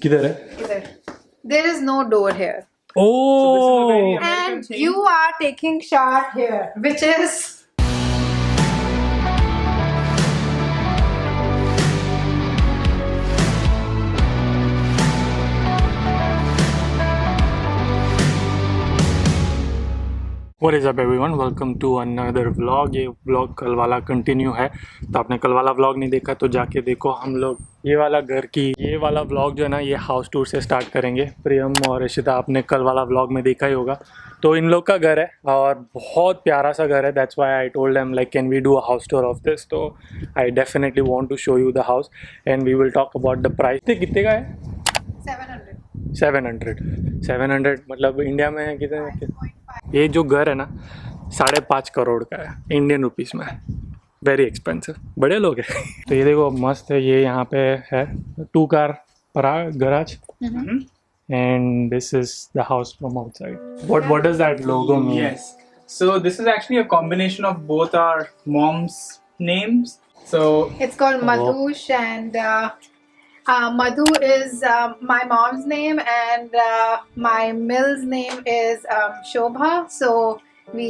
किधर है? इधर. There is no door here. Oh, And you are taking shower here, which is What is up everyone? Welcome to another vlog. ये vlog कल वाला continue है, तो आपने कल वाला vlog नहीं देखा तो जाके देखो. हम लोग ये वाला vlog जो है ना, ये हाउस टूर से स्टार्ट करेंगे. प्रियम और इशिता आपने कल वाला vlog में देखा ही होगा. तो इन लोग का घर है और बहुत प्यारा सा घर है. That's why I told them like can we do a house tour of this. तो I definitely want to show you the house and we will talk about the price. कितने का है? 700 मतलब इंडिया में कितने? ये जो घर है ना 5.5 करोड़ का है इंडियन रुपीस में. Very expensive. बड़े लोग हैं. तो ये देखो मस्त है. ये यहाँ पे है 2 car garage and this is the house from outside. What does that logo mean? Yes. So this is actually a combination of both our mom's names. So it's called Madhush and Madhu is my mom's name and my mill's name is Shobha. So we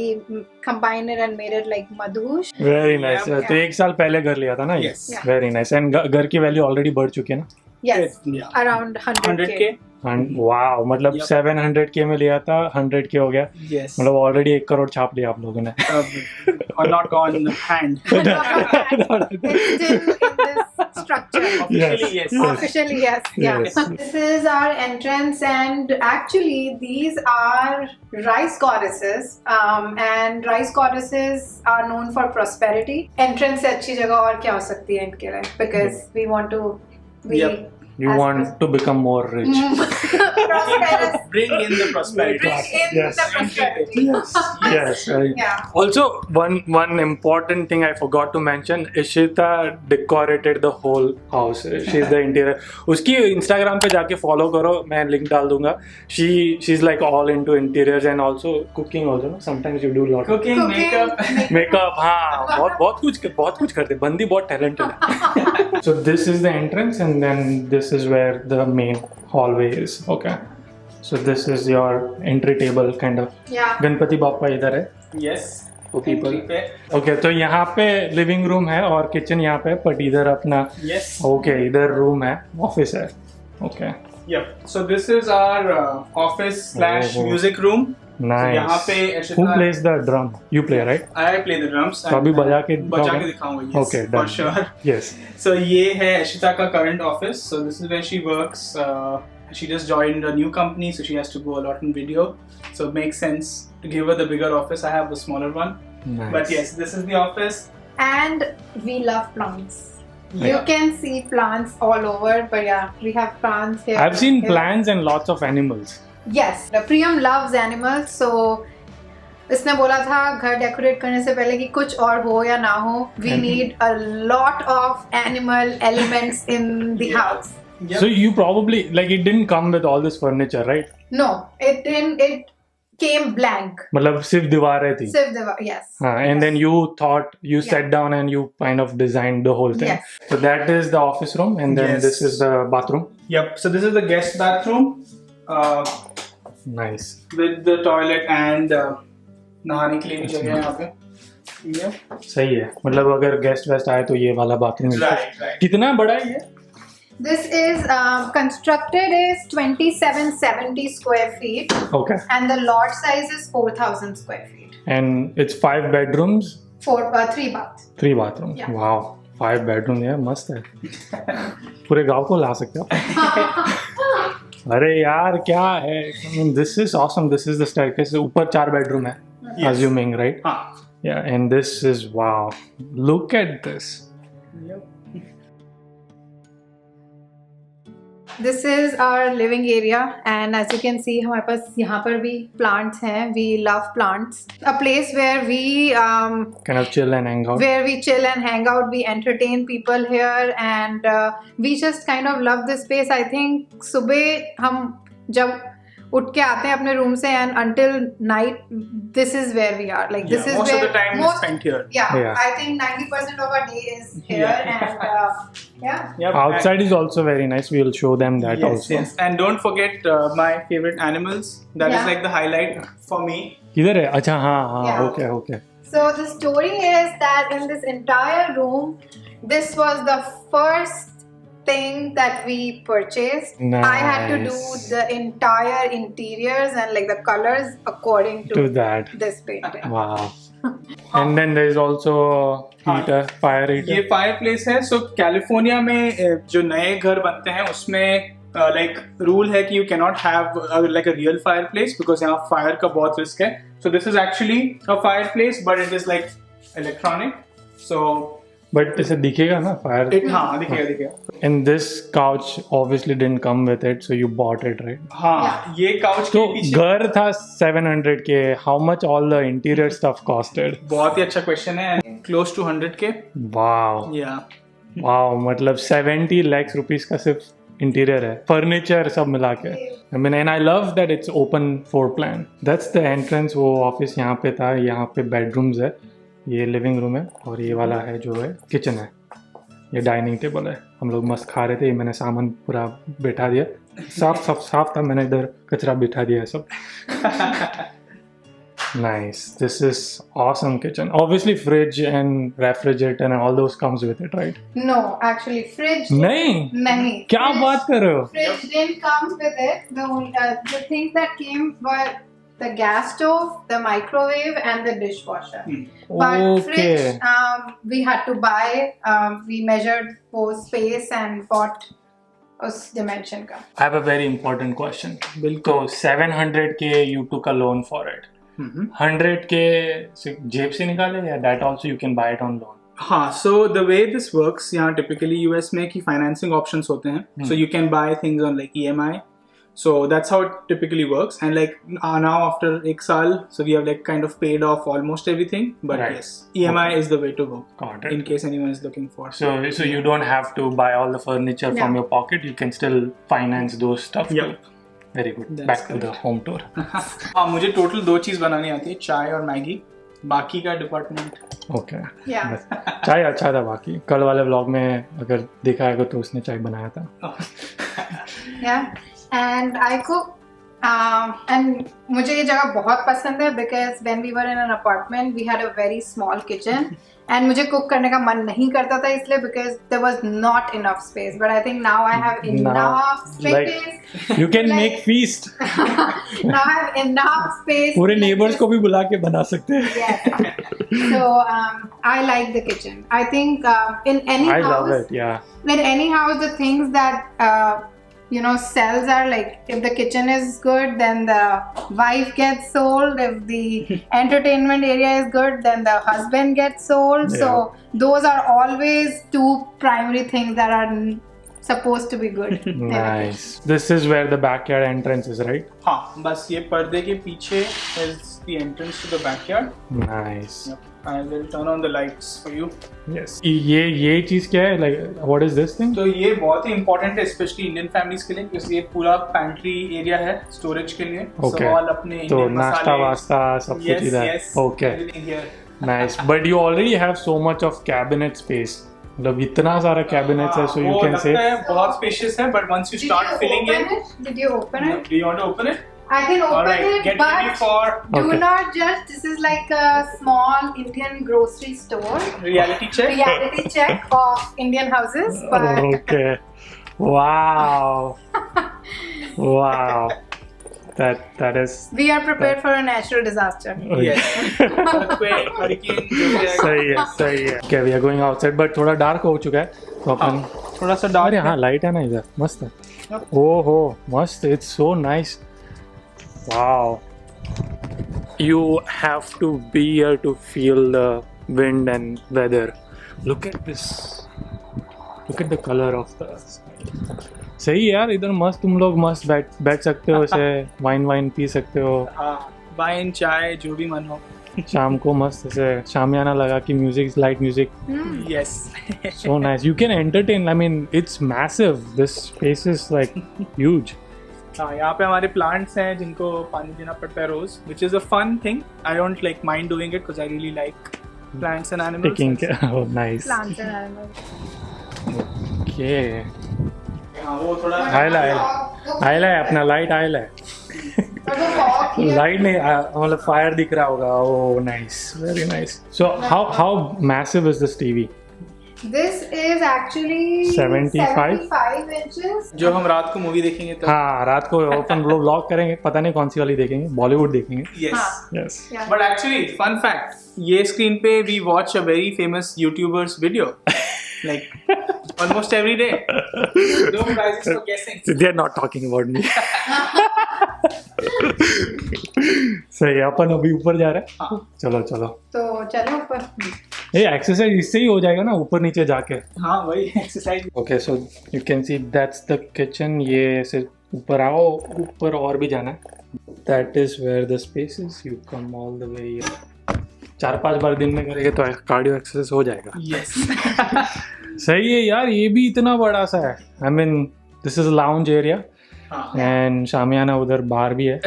combined it and made it like Madhush. Very nice. Yeah. तो 1 साल पहले घर लिया था ना ये. Yes. Yeah. Very nice. And घर की वैल्यू ऑलरेडी बढ़ चुकी है ना. Yes, yeah. around 100K. 100K. वाह, मतलब Yep. 700K में लिया था 100K हो गया. Yes. मतलब ऑलरेडी 1 करोड़ छाप लिया आप लोगों ने. Or not on hand. It's still in this structure. Officially, yes. Officially, yes. Yeah. Yes. This is our entrance, and actually, these are rice goddesses. And rice goddesses are known for prosperity. Entrance से अच्छी जगह और क्या हो सकती है इनके लिए? Because we want to be. Yep. You want to become more rich. prosperous. Bring in the prosperity. Bring in Yes. the prosperity. Yes. Right. Yeah. Also, one important thing I forgot to mention. Ishita decorated the whole house. She's the interior. उसकी Instagram पे जाके follow करो. मैं link डाल दूँगा. She's like all into interiors and also cooking also. Sometimes you do a lot. Cooking, makeup. Makeup, हाँ, बहुत कुछ करते. बंदी बहुत talented है. So this is the entrance and then this is where the main hallway is. Okay. So this is your entry table kind of. Yeah. Ganpati Bappa इधर है. Yes. For people. Entry पे. ओके तो यहाँ पे लिविंग रूम है और kitchen यहाँ पे, बट इधर अपना Yes. ओके इधर रूम है, ऑफिस है. Okay Yep. So this is our office / Oh. music room. Nice. यहाँ पे Who Ashita. plays the drum? You play, right? I play the drums. तो अभी बजा के दिखाऊंगा. Yes. Okay, For done. sure. Yes. So ये है Ashita का current office. So this is where she works. She just joined a new company, so she has to go a lot in video. So it makes sense to give her the bigger office. I have the smaller one. Nice. But yes, this is the office. And we love plants. You Yeah. can see plants all over, but yeah, we have plants here. I've seen here. plants and lots of animals. Yes, the Priyam loves animals, so इसने बोला था घर decorate करने से पहले कि कुछ और हो या ना हो, we need a lot of animal elements in the house. Yep. So you probably like it didn't come with all this furniture, right? No, it didn't. It came blank. मतलब सिर्फ दीवारें थी. Yes. And then you thought you sat down and you kind of designed the whole thing. Yes. So that is the office room, and then Yes. this is the bathroom. Yep. So this is the guest bathroom Nice. with the toilet and नहाने के लिए भी जगह है यहाँ पे. Yep. सही है. मतलब अगर गेस्ट वेस्ट आए तो ये वाला बाथरूम मिलता है. Right. Right. कितना बड़ा है ये? This is constructed is 2770 square feet, Okay. and the lot size is 4000 square feet. And it's 5 bedrooms, 3 baths. 3 bathrooms. Yeah. Wow. 5 bedroom है, मस्त है. पूरे गांव को ला सकते हो. अरे यार क्या है? I mean, this is awesome. This is the staircase. ऊपर 4 bedroom है. Yes. Assuming, right? हाँ. Yeah. And this is wow. Look at this. Yep. This is our living area, and as you can see हमारे पास यहाँ पर भी plants हैं. We love plants. A place where we Kind of chill and hang out. where we chill and hang out. We entertain people here, and we just kind of love this space. I think सुबह हम जब उठ के आते हैं अपने room से and until night this is where we are, like this Yeah, is most where of the time is spent here. yeah, I think 90% of our day is here. Yeah. And yeah. Yep. Outside is also very nice. We will show them that Yes, also. yes. And don't forget my favorite animals. That is Yeah. like the highlight for me. किधर है? अच्छा हाँ हाँ Yeah. okay okay. So the story is that in this entire room, this was the first thing that we purchased. I had to do Nice. the entire interiors and like the colors according To to that. this painting. Wow. And then there is also heater, fire heater. ये fireplace है. So California में जो नए घर बनते हैं उसमें like rule है कि you cannot have like a real fireplace because यहाँ fire का बहुत risk है. So this is actually a fireplace but it is like electronic. So But इसे दिखेगा ना fire. हाँ दिखेगा. And this couch obviously didn't come with it, so you bought it, right? हाँ ये couch तो के पीछे घर था 700K. How much all the interior stuff costed? बहुत ही अच्छा question है. Close to 100K. Wow. Yeah. Wow. मतलब 70 lakhs rupees का सिर्फ इंटीरियर है, फर्नीचर सब मिला के. I mean, and I love that it's open floor plan. That's the entrance. वो ऑफिस यहाँ पे था, यहाँ पे बेडरूम्स है, ये लिविंग रूम है और ये वाला है जो है किचन है. ये डाइनिंग टेबल है. हम लोग मस्त खा रहे थे, मैंने सामान पूरा बिठा दिया. साफ था, मैंने इधर कचरा बिठा दिया सब. Nice. This is awesome kitchen. Obviously fridge and refrigerator and all those comes with it, right? No, actually fridge. नहीं. क्या Fridge- बात कर रहे हो? Fridge didn't come with it. The things that came were the gas stove, the microwave, and the dishwasher. But Okay. fridge, we had to buy. We measured for space and bought उस dimension का. I have a very important question. तो 700K you took a loan for it. 100K से जेब से निकाले या that also you can buy it on loan? हाँ, so the way this works यहाँ typically US में कि financing options होते हैं. So you can buy things on like EMI. So that's how it typically works. And like now after एक साल, so we have like kind of paid off almost everything. But Right. yes, EMI is the way to go. Got it. In case anyone is looking for. So you don't have to buy all the furniture from Yeah. your pocket. You can still finance those stuff Yep. too. Very good. That's Back to the home tour. हाँ मुझे total 2 चीज़ बनानी आती है, चाय और Maggi. बाकी का department. Okay. Yeah. चाय अच्छा था बाकी. कल वाले व्लॉग में अगर देखा है तो उसने चाय बनाया था. Yeah. And I cook. And मुझे ये जगह बहुत पसंद है because when we were in an apartment we had a very small kitchen and मुझे cook करने का मन नहीं करता था इसलिए because there was not enough space, but I think now I have enough space. You can Like- make feast. Now I have enough space. पूरे to neighbors just- को भी बुला के बना सकते हैं. Yes. So I like the kitchen. I think in any I house, love it. Yeah. in any house, the things that sells are like if the kitchen is good, then the wife gets sold. If the entertainment area is good, then the husband gets sold. Yeah. So those are always 2 primary things that are supposed to be good. Nice. This is where the backyard entrance is, right? हाँ बस ये पर्दे के पीछे is the entrance to the backyard. Nice. Yep. I will turn on the lights for you. Yes. ये चीज क्या है? Like what is this thing? तो ये बहुत ही important है स्पेशली इंडियन फैमिलीज के लिए क्योंकि ये पूरा पैंट्री एरिया है स्टोरेज के लिए. Okay. So all अपने तो इंडियन नाश्ता मसाले. वास्ता सब कुछ Yes, इधर. yes. Okay. Everything here. Nice. But you already have so much of cabinet space. मतलब इतना सारा cabinets है, so you वो can say. लगता है बहुत spacious है, but once you Did start you filling open in, it? Did you open it? do you want to open it? I can open Alright, it, get ready but for do Okay. not judge. This is like a small Indian grocery store. reality check. Reality check of Indian houses, but Okay. Wow. Wow. That is. we are prepared for a natural disaster. Yes. Earthquake, hurricane, जो भी आएगा. सही है. Okay, we are going outside, but थोड़ा dark हो चुका है. तो अपन. थोड़ा सा अरे डार्क हाँ लाइट है ना इधर मस्त है. ओहो मस्त. It's so nice. Wow. You have to be here to feel the wind and weather. Look at this. Look at the color of the sky. सही है यार. इधर मस्त तुम लोग मस्त बैठ सकते हो. ऐसे वाइन पी सकते हो. हाँ वाइन चाय जो भी मन हो. शाम को मस्त ऐसे शामियाना लगा कि music light music. Yes. So nice. You can entertain. I mean, it's massive. This space is like huge. हाँ, यहाँ पे हमारे प्लांट्स हैं जिनको पानी देना पड़ता है रोज, which is a fun thing. I don't like mind doing it because I really like plants and animals. Taking care. Oh, nice. Plants and animals. Okay. हाँ, वो थोड़ा आयला है अपना लाइट आयला है. But the fog here. Light नहीं मतलब फायर दिख रहा होगा. Oh, nice. Very nice. So how massive is this TV? This is actually 75 inches. जो हम रात को मूवी देखेंगे तो हाँ, रात को ओपन व्लॉग करेंगे. पता नहीं कौन सी वाली देखेंगे. बॉलीवुड देखेंगे. yes. हाँ. Yes. Yeah. But actually, fun fact, ये screen पे we watch a very famous YouTuber's video, like almost every day. No prizes for guessing. They are not talking about me. सही है. अपन अभी ऊपर जा रहे हैं. हाँ. चलो चलो. तो चलो ऊपर. ये एक्सरसाइज इससे ही हो जाएगा ना ऊपर नीचे जाके. हाँ, वही exercise. Okay so you can see that's the kitchen. ये ऐसे ऊपर आओ. ऊपर और भी जाना है. That is where the space is. You come all the way. 4-5 बार दिन में करेंगे तो कार्डियो एक्सरसाइज हो जाएगा. Yes. सही है यार. ये भी इतना बड़ा सा है. I mean this is lounge area हाँ. एंड शामियाना उधर बाहर भी है.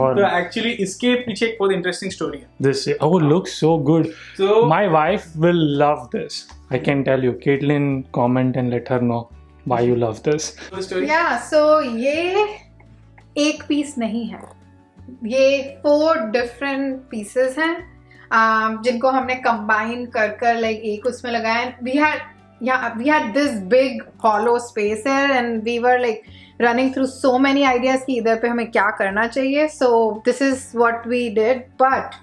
और तो एक्चुअली इसके पीछे एक बहुत इंटरेस्टिंग स्टोरी है. this oh looks so good. So My wife will love this. I can tell you. Caitlin, comment and let her know why you love this. Story Yeah, so ये एक piece नहीं है. ये 4 different pieces हैं जिनको हमने combine कर like एक उसमें लगाया. We had this big hollow space here and we were like running through so many ideas कि इधर पे हमें क्या करना चाहिए. So this is what we did, but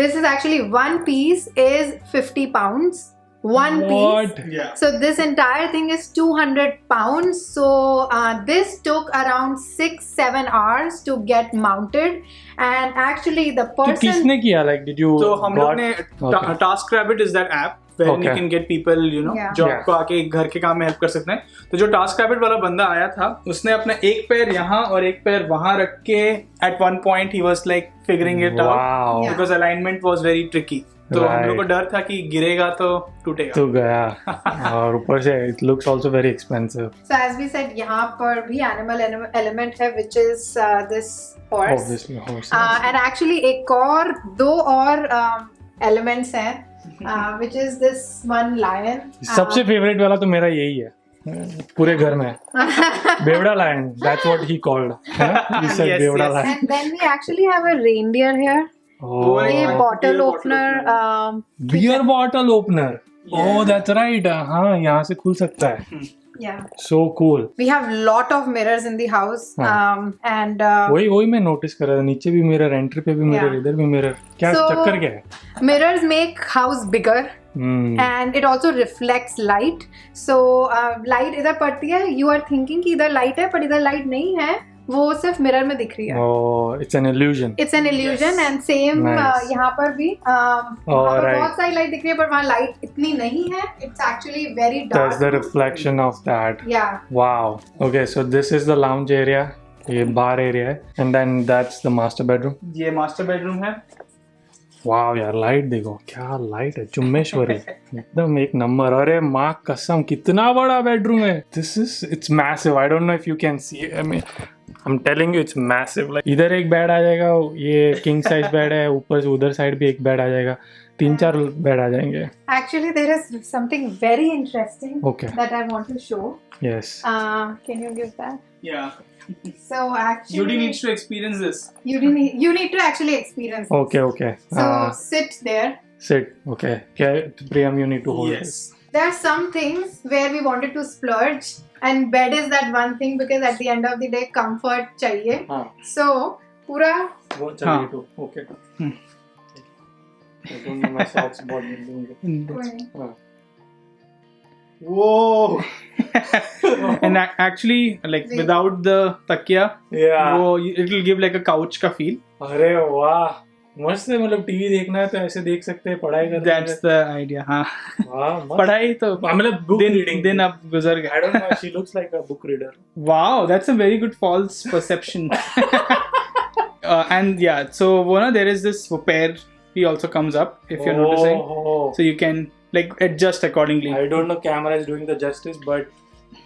this is actually one piece is 50 pounds. One What? piece. Yeah. So this entire thing is 200 pounds. So this took around 6-7 hours to get mounted. And actually the तो person. किसने किया? Like did you तो हम लोग got- ने Okay. TaskRabbit is that app where Okay. you can get people, you know, Yeah. जो Yeah. आपको आके घर के काम में हेल्प कर सकते हैं. तो जो TaskRabbit वाला बंदा आया था, उसने अपना एक पैर यहाँ और एक पैर वहाँ रख के at one point he was like figuring it out Wow. Yeah. because alignment was very tricky. तो हम लोग को Right. डर था कि गिरेगा तो टूटेगा. तो गया. और ऊपर से it looks also very expensive. So as we said, यहाँ पर भी animal element है, which is this horse. Obviously horse. And actually दो और elements हैं, which is this one lion. सबसे फेवरेट वाला तो मेरा यही है पूरे घर में. बेवड़ा lion. That's what he called. He said Yes, बेवड़ा yes. Lion. And then we actually have a reindeer here. Oh. ये Yeah. bottle Beer opener. bottle Beer bottle opener. Yeah. Oh, that's right. हाँ, यहाँ से खुल सकता है. Yeah. So cool. We have lot of mirrors in the house. हाँ. And वही मैं नोटिस कर रहा था. नीचे भी मिरर, एंट्री पे भी मिरर, Yeah. इधर भी मिरर. क्या So- चक्कर क्या है? mirrors make house bigger. And it also reflects light. So light इधर पड़ती है. You are thinking कि इधर light है, पर इधर light नहीं है. वो सिर्फ मिरर में दिख रही है. Oh, it's an illusion. It's an illusion. Yes. And same Nice. यहाँ पर भी वहाँ पर right. बहुत सारी लाइट दिख रही है, पर वहाँ लाइट इतनी नहीं है. It's actually very dark. That's the reflection of that. Yeah. Wow. Okay, so this is the lounge area. ये बार एरिया है. And then that's the master bedroom. ये मास्टर बेडरूम है. वाओ यार, लाइट देखो क्या लाइट है. चुम्मेश्वरी एकदम एक नंबर. अरे माँ कसम कितना बड़ा बेडरूम है. This is it's massive. I don't know if you can see. I mean, I'm telling you it's massive. Like इधर एक बेड आ जाएगा. ये किंग साइज बेड है. ऊपर से उधर साइड भी एक बेड आ जाएगा. 3-4 बेड आ जाएंगे. Actually, there is something very interesting Okay. that I want to show. Yes. Can you give that? Yeah. So actually, Yudi needs to experience this. you need to actually experience. Okay. Okay. So sit there. Sit. Okay. Okay. Priyam, you need to hold Yes. this. There are some things where we wanted to splurge, and bed is that one thing because at the end of the day, comfort चाहिए. हाँ. So पूरा वो हाँ. चाहिए तो. Okay. I don't know my socks बहुत मिल दूंगे. हाँ. Whoa. And actually, like Wait. without the takya, Yeah. वो it will give like a couch का feel. अरे वाह, मस्त है. मतलब टीवी देखना है तो ऐसे देख सकते हैं. पढ़ाई करना है. That's the idea. हाँ. वाह, मस्त. पढ़ाई तो मतलब book reading. दिन अब गुजर I गया. don't know. She looks like a book reader. Wow, that's a very good false perception. And yeah, so there is this pair. He also comes up if you're noticing. Oh. So you can like adjust accordingly. I don't know camera is doing the justice, but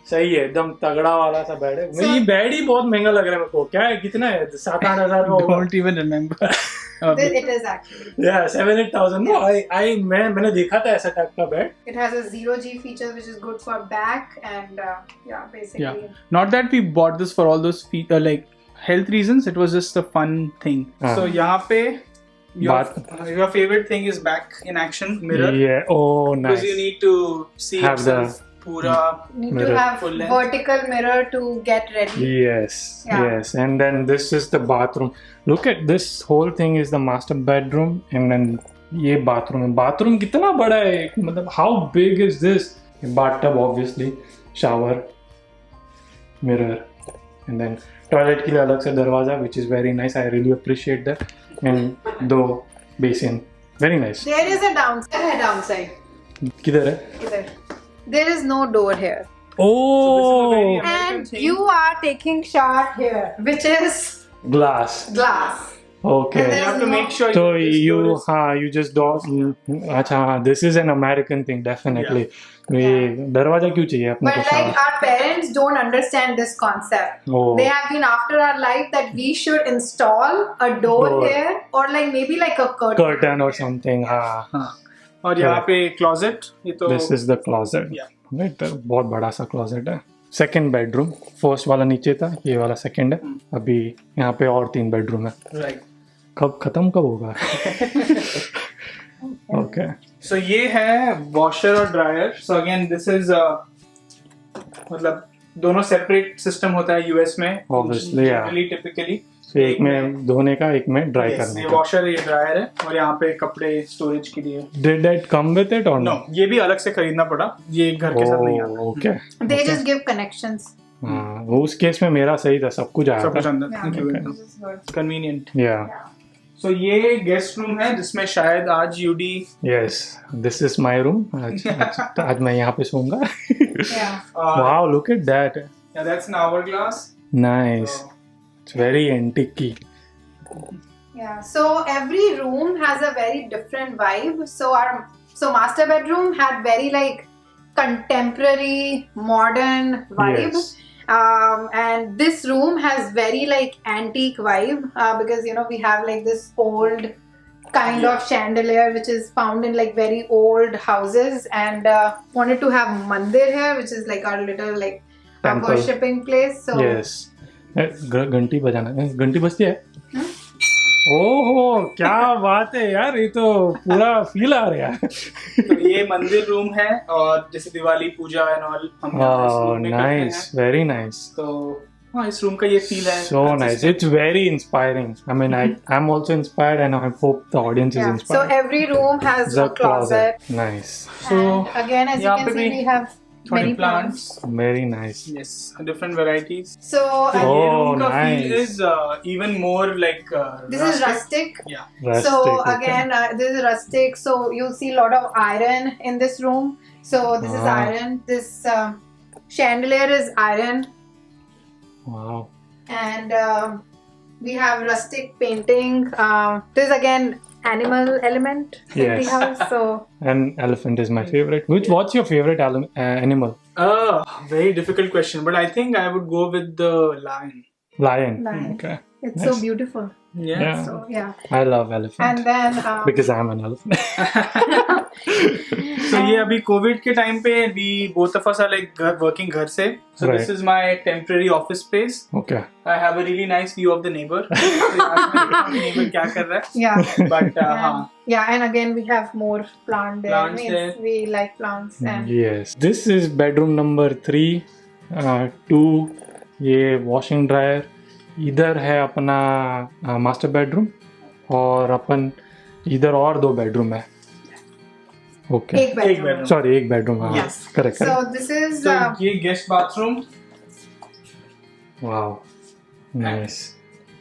सही है, एकदम तगड़ा वाला सा bed है। ये bed ही बहुत महंगा लग रहा है मेरे को। क्या है, कितना है? 7-8 हजार का होगा। Don't even remember. It is actually. Yeah, 7-8 thousand. No, मैंने देखा था ऐसा टाइप का bed. It has a 0G feature which is good for back and yeah, basically. Yeah. Not that we bought this for all those like health reasons. It was just a fun thing. हाँ. So यहाँ पे your favorite thing is back in action mirror. Yeah. Oh, nice. Because you need to see Have the- yourself पूरा. Need Mirror. to have Full length. vertical mirror to get ready. Yes, Yeah. yes. And then this is the bathroom. Look at this whole thing is the master bedroom, and then ये bathroom है। bathroom कितना बड़ा है, मतलब how big is this? bathtub obviously, shower, mirror, and then toilet के लिए अलग से दरवाजा, which is very nice. I really appreciate that. And दो basin, very nice. There is a downside. किधर है? Either. There is no door here. Oh, very- And American thing. you are taking shower here, which is glass. glass. Okay. And You have to no- make sure So this you, door is- हाँ, you just don't. अच्छा, हाँ, this is an American thing, definitely. ये दरवाजा क्यों चाहिए अपने But को? like our parents don't understand this concept. Oh. They have been after our life that we should install a door Door. here or like maybe like a curtain. Curtain or something. हाँ. हाँ. और यहाँ पे closet. ये तो This is the closet. Yeah. Right, बहुत बड़ा सा closet है. Second bedroom. First वाला नीचे था, ये वाला second है. अभी यहाँ पे और 3 bedroom है. right. कब खत्म कब होगा? Okay. So ये है washer और dryer. So again this is मतलब दोनों separate system होता है US में. Obviously, yeah. Generally, typically. एक में धोने का, एक में dry Yes, करने ये का. washer ये dryer है और यहाँ पे कपड़े storage के लिए. Did that come with it or No, no? ये भी अलग से खरीदना पड़ा. ये घर के साथ नहीं आता. Oh, okay. They just give connections. हाँ, वो उस केस में मेरा सही था, सब कुछ आया सब कुछ था. अंदर. Yeah. included. This is good. Convenient. Yeah. Yeah. So ये guest room है जिसमें शायद आज UD Yes, this is my room. आज मैं यहाँ पे सोऊंगा. Yeah. Wow, look at that. yeah, that's an hourglass. Nice. So, It's very antique. Yeah. So every room has a very different vibe. So master bedroom had very like contemporary modern vibe. Yes. And this room has very like antique vibe because you know we have like this old kind of chandelier which is found in like very old houses and wanted to have mandir here which is like our little like Temple. worshipping place. So Yes. घंटी बजाना, घंटी बजती है. ओहो, क्या बात है यार, ये तो पूरा फील आ रहा है. तो ये मंदिर रूम है और जैसे दिवाली पूजा एंड ऑल हम यहाँ इस Oh, room में करते nice, हैं. very nice. तो हाँ इस रूम का ये फील है. So nice. It's very inspiring. I mean, I'm also inspired, and I hope the audience is yeah. So inspired. every room has The a closet. Nice. So And again, as you यहाँ can पे see, भी we have many plants. Very nice. Yes, different varieties. So तो ये room का nice. feel is even more like this is rustic. Yeah. Rustic, So okay. again, this is rustic. So you'll see a lot of iron in this room. So this is Ah. iron. This chandelier is iron, Wow. and we have rustic painting. This is again animal element in Yes. the house. So And elephant is my favorite. What's your favorite animal? Very difficult question, but I think I would go with the lion. Lion. Lion. Okay. it's Nice. so beautiful. Yeah. Yeah. So yeah, I love elephant. and then Because I'm an elephant. So ये अभी Covid के time पे we both of us are like working घर से. So Right. this is my temporary office space. Okay. I have a really nice view of the neighbor. So यहाँ से मैं देखता हूँ neighbor क्या कर रहा है. yeah. But हाँ. Yeah, and again we have more plant there. Plants Means there. we like plants and Yes. This is bedroom number 3. 2. ये washing dryer. इधर है अपना मास्टर बेडरूम और अपन इधर और 2 बेडरूम है. ओके. एक bedroom. bedroom. सॉरी, एक बेडरूम. हाँ, Yes. Correct So correct. this is So ये guest bathroom. Wow, nice.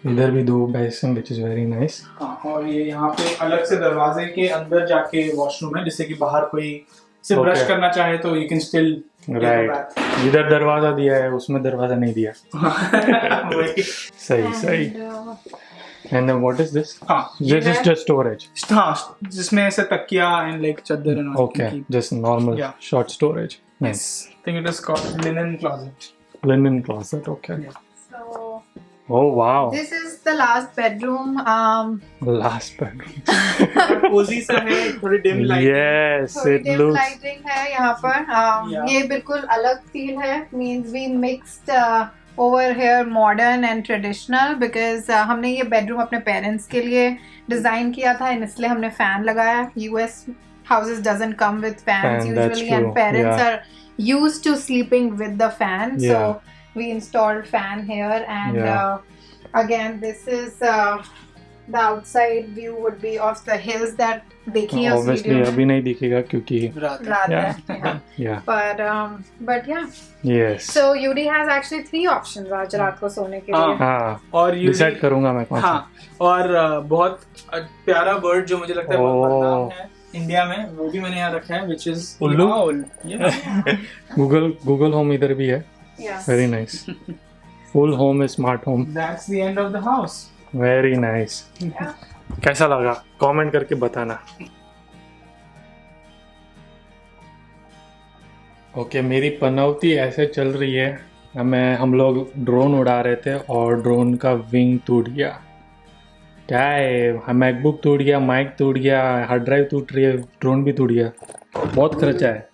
इधर भी 2 basin which is very nice. हाँ और ये यहाँ पे अलग से दरवाजे के अंदर जाके वॉशरूम है जिससे कि बाहर कोई से Okay. ब्रश करना चाहे तो यू कैन स्टिल राइट. इधर दरवाजा दिया है, उसमें दरवाजा नहीं दिया. वही. सही सही. and and what is this? हाँ दिस इज जस्ट स्टोरेज. हाँ जिसमें ऐसे तकिया एंड लाइक चादर and okay, just normal Yeah. Short storage. Nice. I think it is called linen closet. Linen closet. Okay. So Oh wow. this is the last bedroom. Last bedroom. Cozy सा है, थोड़ी dim lighting. Yes, थोड़ी it dim looks. lighting है यहाँ पर. Yeah. ये बिल्कुल अलग feel है. Means we mixed over here modern and traditional because हमने ये bedroom अपने parents के लिए design किया था, इसलिए हमने fan लगाया. US houses doesn't come with fans Fan, that's usually, and true. parents Yeah. are used to sleeping with the fan. Yeah. So we installed fan here, and Yeah. again this is the outside view would be of the hills that देखिए उस Obviously video अभी नहीं दिखेगा क्योंकि रात रात Yeah. है. Yeah. yeah. But yeah, Yes. so Yuri has actually 3 options आज रात को सोने के हाँ. लिए. हाँ. और you Decide करूँगा मैं कौन सा. हाँ, और बहुत प्यारा बर्ड जो मुझे लगता है बहुत Oh. बदनाम है इंडिया में, वो भी मैंने यहाँ रखा है, which is उल्लू? owl. Yeah. Google Home इधर भी है. Yes. Very nice. Full home is smart home. That's the end of the house. Very nice. Yeah. कैसा लगा? कमेंट करके बताना. ओके, मेरी पनौती ऐसे चल रही है. हम लोग ड्रोन उड़ा रहे थे और ड्रोन का विंग टूट गया. क्या है, मैकबुक टूट गया, माइक टूट गया, हार्ड ड्राइव टूट रही है, ड्रोन भी टूट गया. बहुत खर्चा है.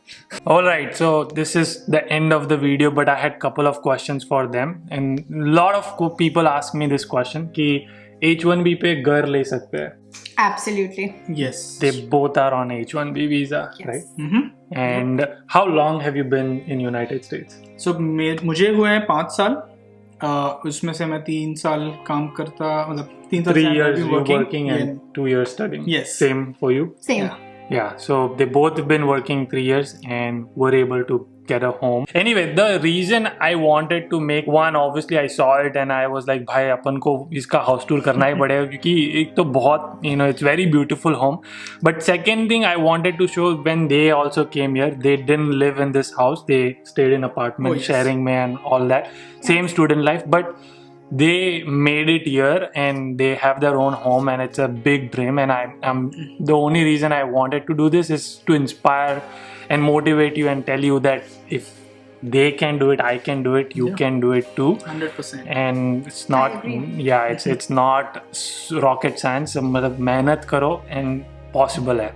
Alright, so this is the end of the video, but I had couple of questions for them, and lot of people ask me this question कि H1B पे घर ले सकते हैं. Absolutely. Yes. They both are on H1B visa, Yes. right? Mm-hmm. And how long have you been in United States? So मुझे हुए हैं 5 साल. उसमें से मैं 3 साल काम करता, मतलब 3 साल 3 से years I'm you working and 2 years studying. Yes. Same for you? Same. Yeah. Yeah, so they both have been working 3 years and were able to get a home. Anyway, the reason I wanted to make one, obviously I saw it and I was like, भाई अपन को इसका house tour करना ही पड़ेगा क्योंकि एक तो बहुत, you know, it's very beautiful home. But second thing I wanted to show, when they also came here, they didn't live in this house. They stayed in apartment, Oh, yes. sharing me and all that. Same student life, but they made it here and they have their own home and it's a big dream, and I'm the only reason I wanted to do this is to inspire and motivate you and tell you that if they can do it, I can do it, you Yeah. can do it too. 100%. And it's not, I agree. yeah, it's not rocket science. मतलब मेहनत करो and possible है.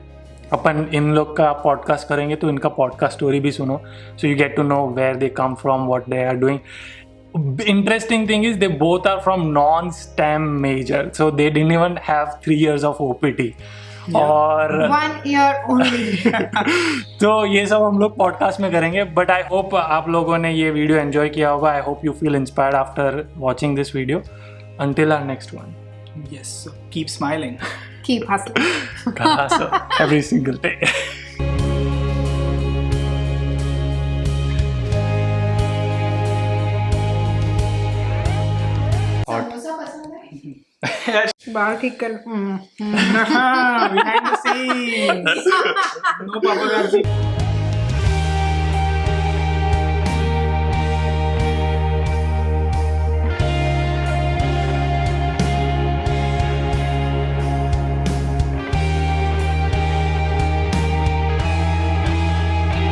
अपन इन लोग का podcast करेंगे तो इनका podcast story भी सुनो, so you get to know where they come from, what they are doing. Interesting thing is they both are from non-STEM major, so they didn't even have 3 years of OPT. और 1 year only. तो ये सब हम लोग podcast में करेंगे, but I hope आप लोगों ने ये वीडियो एंजॉय किया होगा. I hope you feel inspired after watching this video. Until our next one. Yes. So keep smiling. Keep hustling. So, every single day. Samosa पसंद है? बाल ठीक कर. Behind the scenes. No paparazzi.